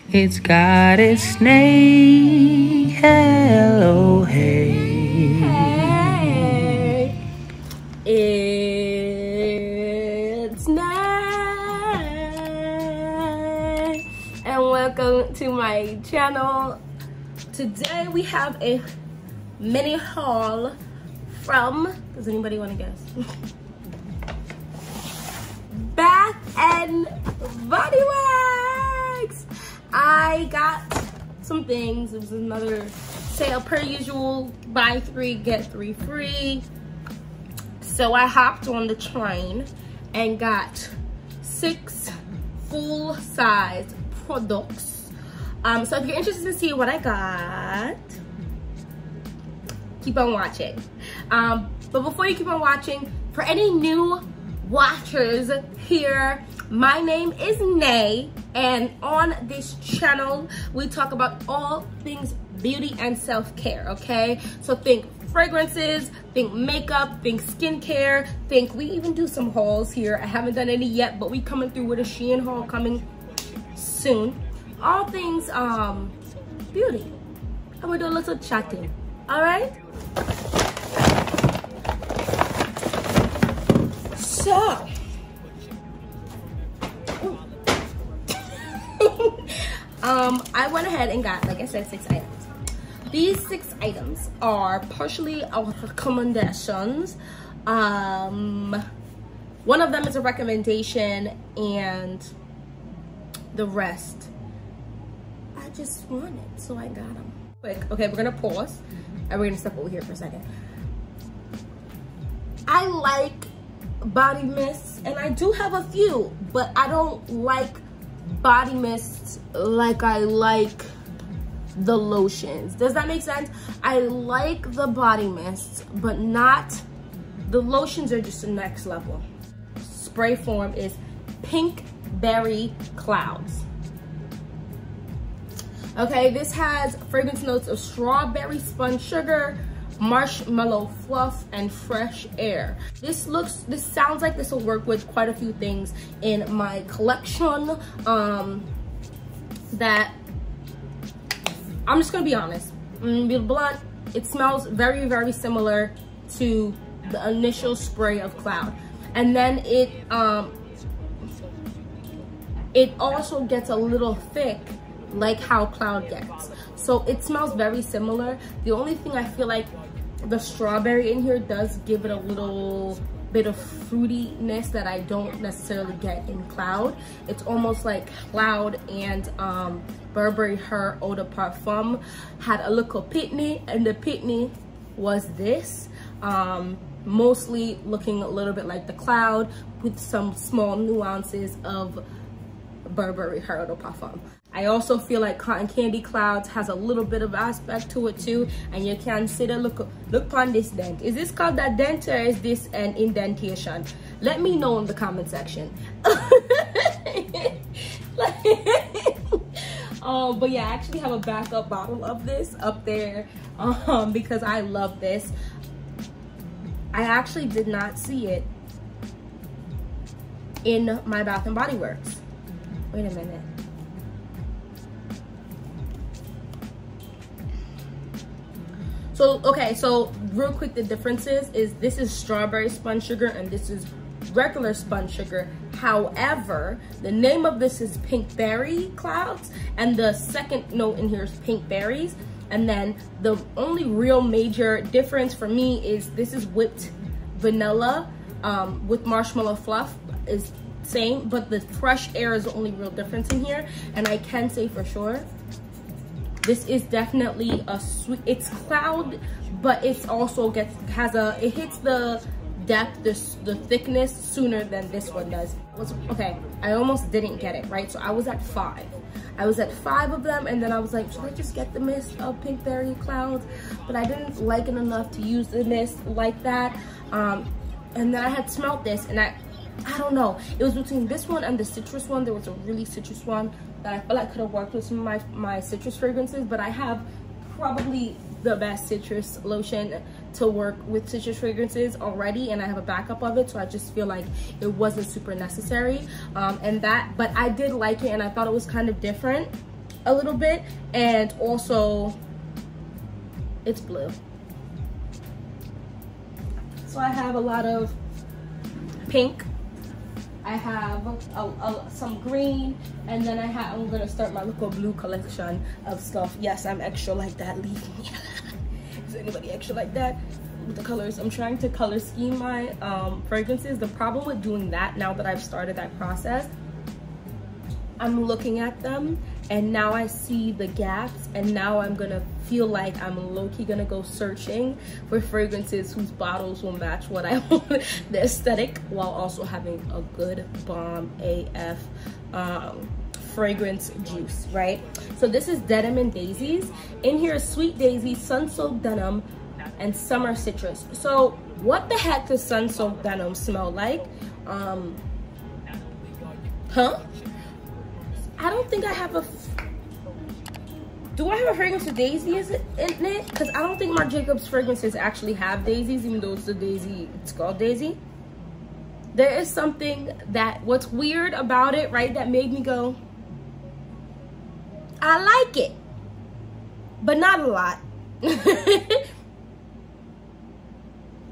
It's got its name. Hello, hey. Hey. It's night. And welcome to my channel. Today we have a mini haul from, does anybody want to guess? Bath and Body Works. I got some things. It was another sale per usual, buy 3 get 3 free. So I hopped on the train and got 6 full-size products. So if you're interested to see what I got, keep on watching. But before you keep on watching, for any new watchers here, my name is Nay, and on this channel we talk about all things beauty and self-care. Okay, so think fragrances, think makeup, think skincare, think we even do some hauls here. I haven't done any yet, but we coming through with a Shein haul coming soon. All things beauty, and we'll do a little chatting. All right, so I went ahead and got, like I said, 6 items. These 6 items are partially our recommendations. One of them is a recommendation, and the rest I just wanted, so I got them. Quick, okay, we're gonna pause and we're gonna step over here for a second. I like body mists, and I do have a few, but I don't like body mists like I like the lotions. Does that make sense? I like the body mists, but not the lotions. Are just the next level. Spray form is Pink Berry Clouds. Okay, this has fragrance notes of strawberry spun sugar, marshmallow fluff, and fresh air. This sounds like this will work with quite a few things in my collection. That I'm just gonna be honest, I'm gonna be blunt. It smells very, very similar to the initial spray of Cloud, and then it also gets a little thick like how Cloud gets. So it smells very similar. The only thing I feel like the strawberry in here does give it a little bit of fruitiness that I don't necessarily get in Cloud. It's almost like Cloud and Burberry Her Eau de Parfum had a little pitney, and the pitney was this. Mostly looking a little bit like the Cloud with some small nuances of Burberry Her Eau de Parfum. I also feel like Cotton Candy Clouds has a little bit of aspect to it too, and you can see the look on this dent. Is this called a dent, or is this an indentation? Let me know in the comment section. But yeah, I actually have a backup bottle of this up there because I love this. I actually did not see it in my Bath and Body Works. Wait a minute. So, okay, so real quick, the differences is this is strawberry spun sugar and this is regular spun sugar. However, the name of this is Pink Berry Clouds, and the second note in here is pink berries. And then the only real major difference for me is this is whipped vanilla with marshmallow fluff is same, but the fresh air is the only real difference in here. And I can say for sure, this is definitely a sweet, it's Cloud, but it's also it hits the depth, the thickness sooner than this one does. Okay, I almost didn't get it, right? So I was at 5. I was at 5 of them, and then I was like, should I just get the mist of Pink Berry Clouds? But I didn't like it enough to use the mist like that. And then I had smelled this, and I don't know. It was between this one and the citrus one. There was a really citrus one that I feel like could have worked with some of my citrus fragrances, but I have probably the best citrus lotion to work with citrus fragrances already, and I have a backup of it, so I just feel like it wasn't super necessary. But I did like it, and I thought it was kind of different. a little bit, and also it's blue. So I have a lot of pink, I have some green, and then I'm gonna start my little blue collection of stuff. Yes, I'm extra like that, leave me. Is anybody extra like that with the colors? I'm trying to color scheme my fragrances. The problem with doing that, now that I've started that process, I'm looking at them and now I see the gaps, and now I'm gonna feel like I'm low-key gonna go searching for fragrances whose bottles will match what I want, the aesthetic, while also having a good bomb AF fragrance juice, right? So this is Denim and Daisies. In here is Sweet Daisy, Sun-Soaked Denim, and Summer Citrus. So what the heck does Sun-Soaked Denim smell like? I don't think I have a... Do I have a fragrance with daisies in it? Because I don't think Marc Jacobs fragrances actually have daisies, even though it's a daisy, it's called Daisy. There is something that, what's weird about it, right, that made me go, I like it, but not a lot.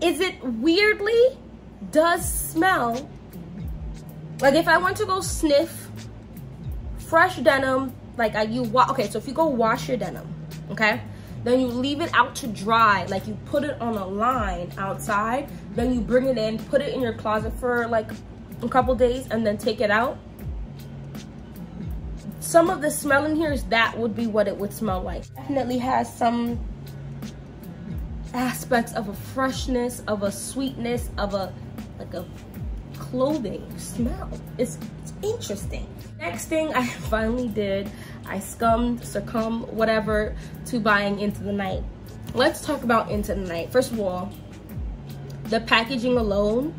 Is it weirdly does smell like if I want to go sniff fresh denim, like okay, so if you go wash your denim, okay, then you leave it out to dry, like you put it on a line outside, then you bring it in, put it in your closet for like a couple days, and then take it out. Some of the smell in here is that would be what it would smell like. Definitely has some aspects of a freshness, of a sweetness, of a like a clothing smell. It's interesting. Next thing I finally did, I succumbed, whatever, to buying Into the Night. Let's talk about Into the Night. First of all, the packaging alone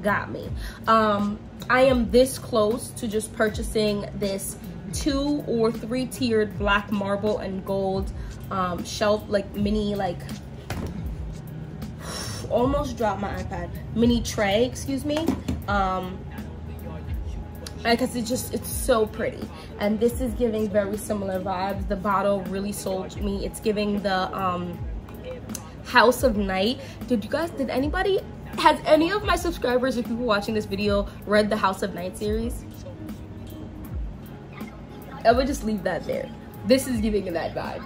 got me. I am this close to just purchasing this 2 or 3 tiered black marble and gold shelf, like mini, like almost dropped my iPad, mini tray, excuse me, because it's so pretty, and this is giving very similar vibes. The bottle really sold me. It's giving the House of Night. Has any of my subscribers or people watching this video read the House of Night series? I would just leave that there. This is giving that vibe.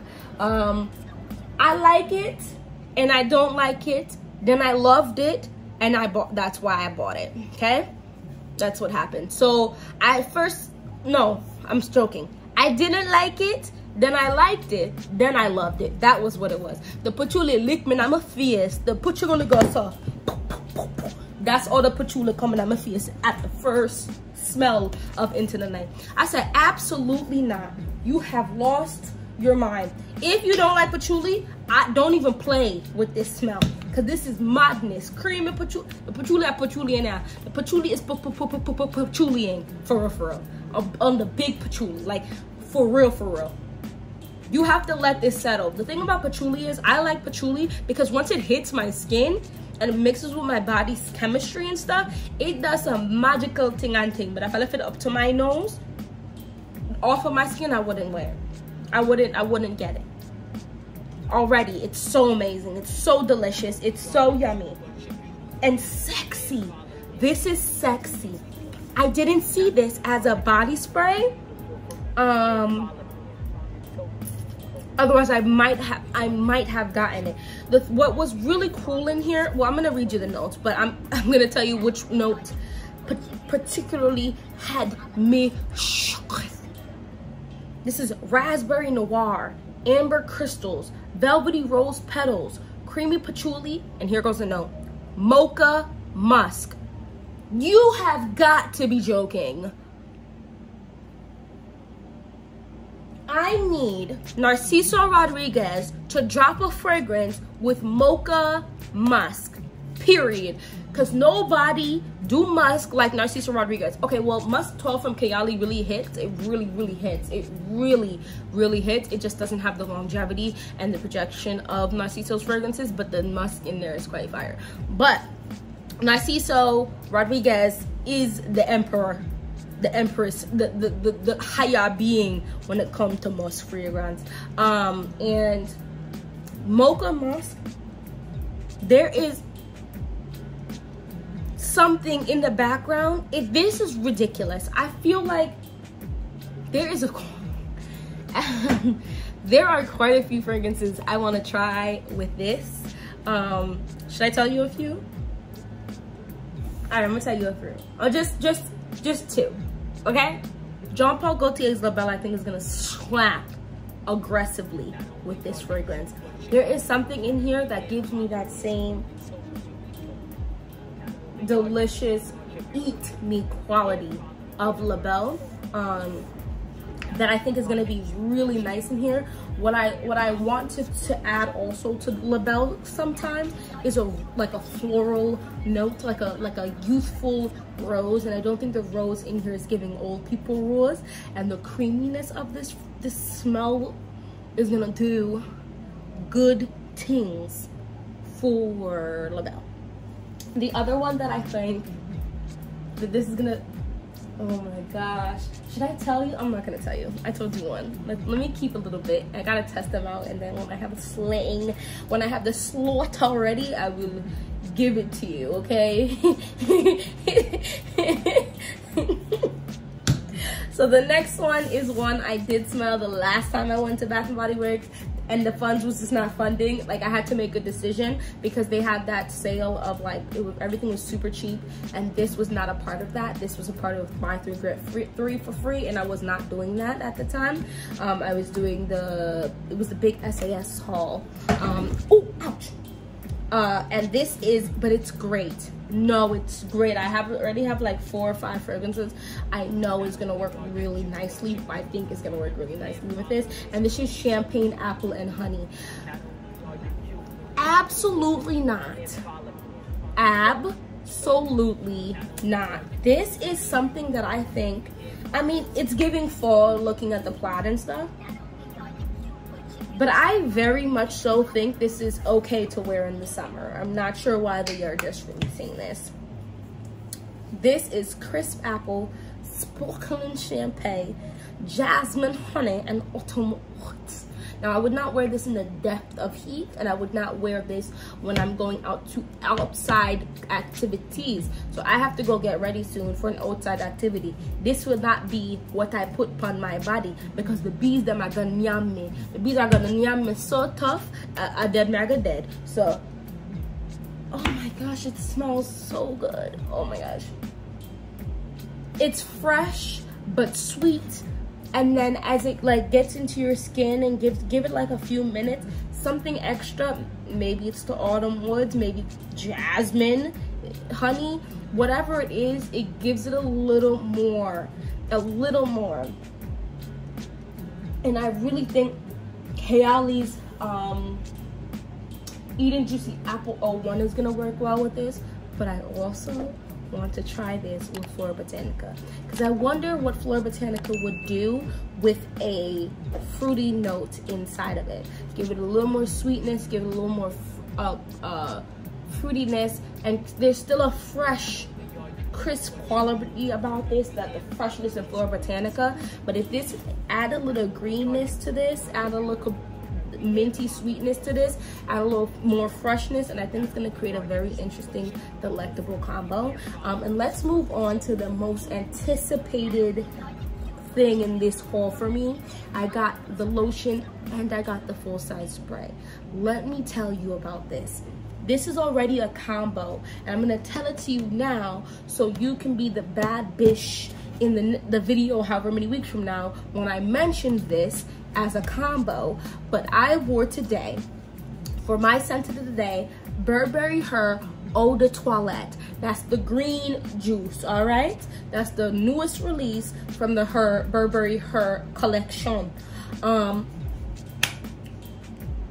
I like it and I don't like it, then I loved it and that's why I bought it, okay? That's what happened. So I'm joking. I didn't like it, then I liked it, then I loved it. That was what it was. The patchouli lick me on my face. The patchouli goes off. That's all the patchouli coming on my face at the first smell of Into the Night. I said, absolutely not. You have lost your mind. If you don't like patchouli, I don't even play with this smell, because this is madness. Cream and patchouli. The patchouli are patchouli in there. The patchouli is patchouliing for real. On the big patchouli, like for real. You have to let this settle. The thing about patchouli is I like patchouli because once it hits my skin and it mixes with my body's chemistry and stuff, it does some magical thing and thing. But if I left it up to my nose, off of my skin, I wouldn't wear it. I wouldn't get it. Already, it's so amazing. It's so delicious. It's so yummy. And sexy. This is sexy. I didn't see this as a body spray. Otherwise, I might have gotten it. What was really cool in here, well, I'm gonna read you the notes, but I'm gonna tell you which note particularly had me shook. This is raspberry noir, amber crystals, velvety rose petals, creamy patchouli, and here goes the note, mocha musk. You have got to be joking. I need Narciso Rodriguez to drop a fragrance with mocha musk, period. Because nobody do musk like Narciso Rodriguez. Okay, well, Musk 12 from Kayali really hits. It really hits. It really hits. It just doesn't have the longevity and the projection of Narciso's fragrances, but the musk in there is quite fire. But Narciso Rodriguez is the emperor. the empress, the higher being when it comes to musk fragrance. And mocha musk, there is something in the background. This is ridiculous. I feel like there is a there are quite a few fragrances I want to try with this. Should I tell you a few? All right, I'm gonna tell you a few. Or just two, okay? Jean Paul Gaultier's La Belle, I think, is gonna slap aggressively with this fragrance. There is something in here that gives me that same delicious eat me quality of La Belle, that I think is going to be really nice in here. What I want to add also to La Belle sometimes is like a floral note, like a youthful rose, and I don't think the rose in here is giving old people rose. And the creaminess of this smell is gonna do good things for La Belle. The other one that I think that this is gonna, oh my gosh, should I tell you? I'm not gonna tell you. I told you one. Let me keep a little bit. I gotta test them out, and then when I have a sling, when I have the slot already, I will give it to you, okay? So the next one is one I did smell the last time I went to Bath & Body Works, and the funds was just not funding. Like, I had to make a decision because they had that sale of like, everything was super cheap, and this was not a part of that. This was a part of buy 3 get 3 for free, and I was not doing that at the time. I was doing it was the big SAS haul. Oh, ouch. And this is, but it's great. No, it's great. I already have like 4 or 5 fragrances. I know it's gonna work really nicely. I think it's gonna work really nicely with this. And this is Champagne Apple and Honey. Absolutely not. Absolutely not. This is something that I think, I mean, it's giving fall looking at the plaid and stuff. But I very much so think this is okay to wear in the summer. I'm not sure why they are just releasing this. This is Crisp Apple, Sparkling Champagne, Jasmine Honey, and Autumn Oats. Now, I would not wear this in the depth of heat, and I would not wear this when I'm going out to outside activities. So I have to go get ready soon for an outside activity. This will not be what I put upon my body, because the bees them are gonna yam me. The bees are gonna yam me so tough, I dead me, I get dead. So, oh my gosh, it smells so good. Oh my gosh. It's fresh, but sweet. And then as it like gets into your skin and give it like a few minutes, something extra, maybe it's the autumn woods, maybe jasmine, honey, whatever it is, it gives it a little more. And I really think Kayali's Eden Juicy Apple 01 is gonna work well with this, but I also want to try this with Flora Botanica, because I wonder what Flora Botanica would do with a fruity note inside of it. Give it a little more sweetness, give it a little more fruitiness, and there's still a fresh, crisp quality about this, that the freshness in Flora Botanica. But if this add a little greenness to this, add a little minty sweetness to this, add a little more freshness, and I think it's going to create a very interesting, delectable combo. And let's move on to the most anticipated thing in this haul for me. I got the lotion and I got the full-size spray. Let me tell you about this. This is already a combo, and I'm going to tell it to you now so you can be the bad bitch in the video however many weeks from now when I mentioned this as a combo. But I wore today, for my scent of the day, Burberry Her Eau de Toilette. That's the green juice, all right? That's the newest release from the Burberry Her collection. And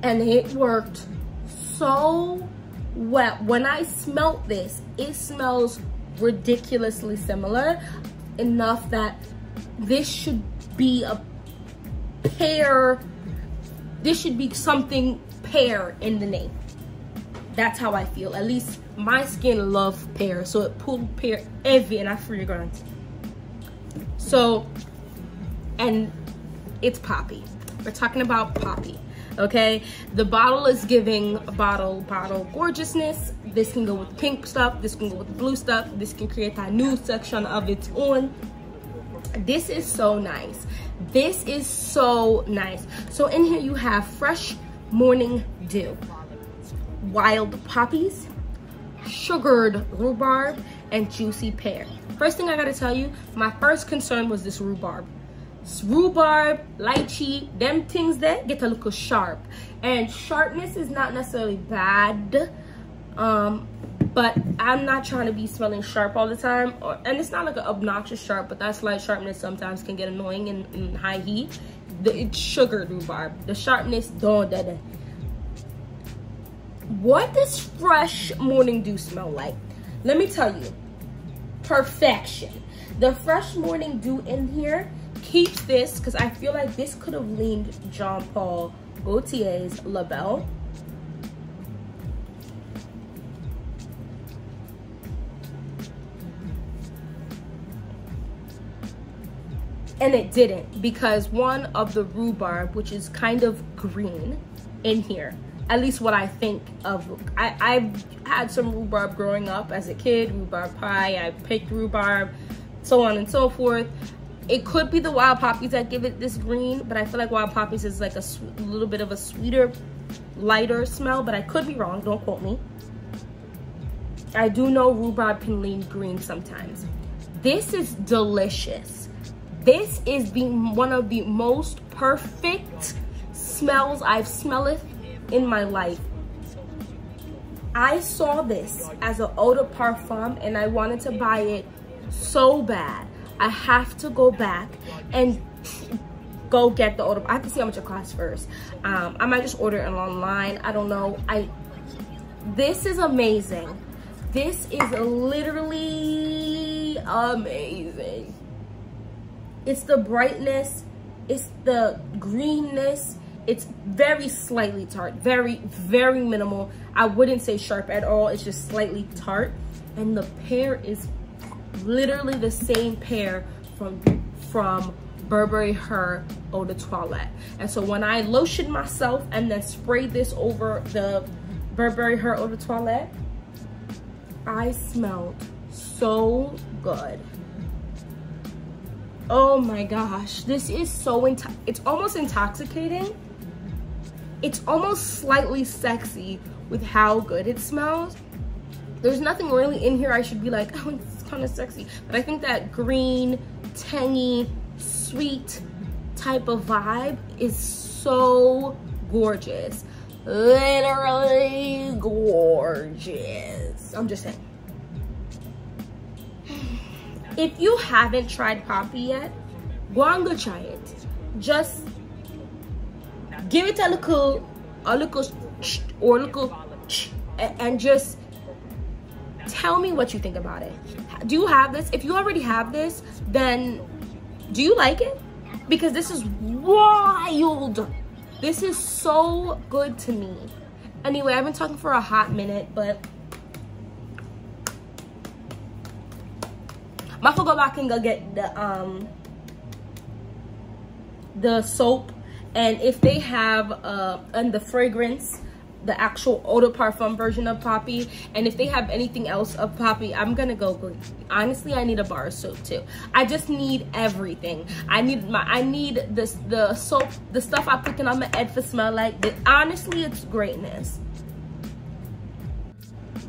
it worked so well. When I smelt this, it smells ridiculously similar, enough that this should be a pear, this should be something pear in the name. That's how I feel. At least my skin loves pear, so it pulled pear heavy in a fragrance. So, and it's poppy. We're talking about poppy, okay? The bottle is giving bottle gorgeousness. This can go with pink stuff, this can go with blue stuff, this can create that nude section of its own. This is so nice. This is so nice. So in here you have fresh morning dew, wild poppies, sugared rhubarb, and juicy pear. First thing I gotta tell you, my first concern was this rhubarb. Rhubarb, lychee, them things that get a little sharp. And sharpness is not necessarily bad, but I'm not trying to be smelling sharp all the time. And it's not like an obnoxious sharp, but that slight sharpness sometimes can get annoying in high heat. It's sugared rhubarb. The sharpness, don't. What does fresh morning dew smell like? Let me tell you, perfection. The fresh morning dew in here keeps this, because I feel like this could have leaned Jean Paul Gaultier's La Belle. And it didn't, because one of the rhubarb, which is kind of green in here, at least what I think of. I've had some rhubarb growing up as a kid, rhubarb pie, I picked rhubarb, so on and so forth. It could be the wild poppies that give it this green, but I feel like wild poppies is like a little bit of a sweeter, lighter smell, but I could be wrong, don't quote me. I do know rhubarb can lean green sometimes. This is delicious. This is being one of the most perfect smells I've smelled in my life. I saw this as an eau de parfum and I wanted to buy it so bad. I have to go back and go get the eau de, I have to see how much it costs first. I might just order it online. I don't know. This is amazing. This is literally amazing. It's the brightness, it's the greenness, it's very slightly tart, very, very minimal. I wouldn't say sharp at all, it's just slightly tart. And the pear is literally the same pear from Burberry Her Eau de Toilette. And so when I lotioned myself and then sprayed this over the Burberry Her Eau de Toilette, I smelled so good. Oh my gosh, this is so it's almost intoxicating. It's almost slightly sexy with how good it smells. There's nothing really in here I should be like, oh, it's kind of sexy. But I think that green, tangy, sweet type of vibe is so gorgeous. Literally gorgeous. I'm just saying. If you haven't tried Poppy yet, go and go try it. Just give it a little, and just tell me what you think about it. Do you have this? If you already have this, then do you like it? Because this is wild. This is so good to me. Anyway, I've been talking for a hot minute, but I'm gonna go back and go get the soap, and if they have and the fragrance, the actual eau de parfum version of Poppy, and if they have anything else of Poppy, I'm gonna go. Honestly, I need a bar of soap too. I just need everything. I need this, the soap, the stuff I put on my head for smell like. But honestly, it's greatness.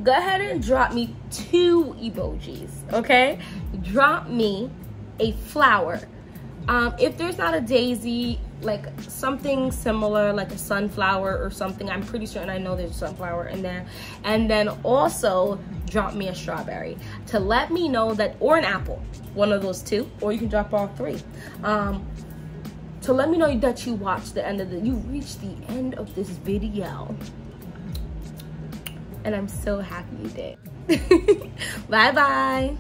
Go ahead and drop me 2 emojis, okay? Drop me a flower. If there's not a daisy, like something similar, like a sunflower or something, I'm pretty certain I know there's a sunflower in there. And then also drop me a strawberry to let me know that, or an apple, one of those 2, or you can drop all 3. To let me know that you watched the end of you reached the end of this video. And I'm so happy you did. Bye bye.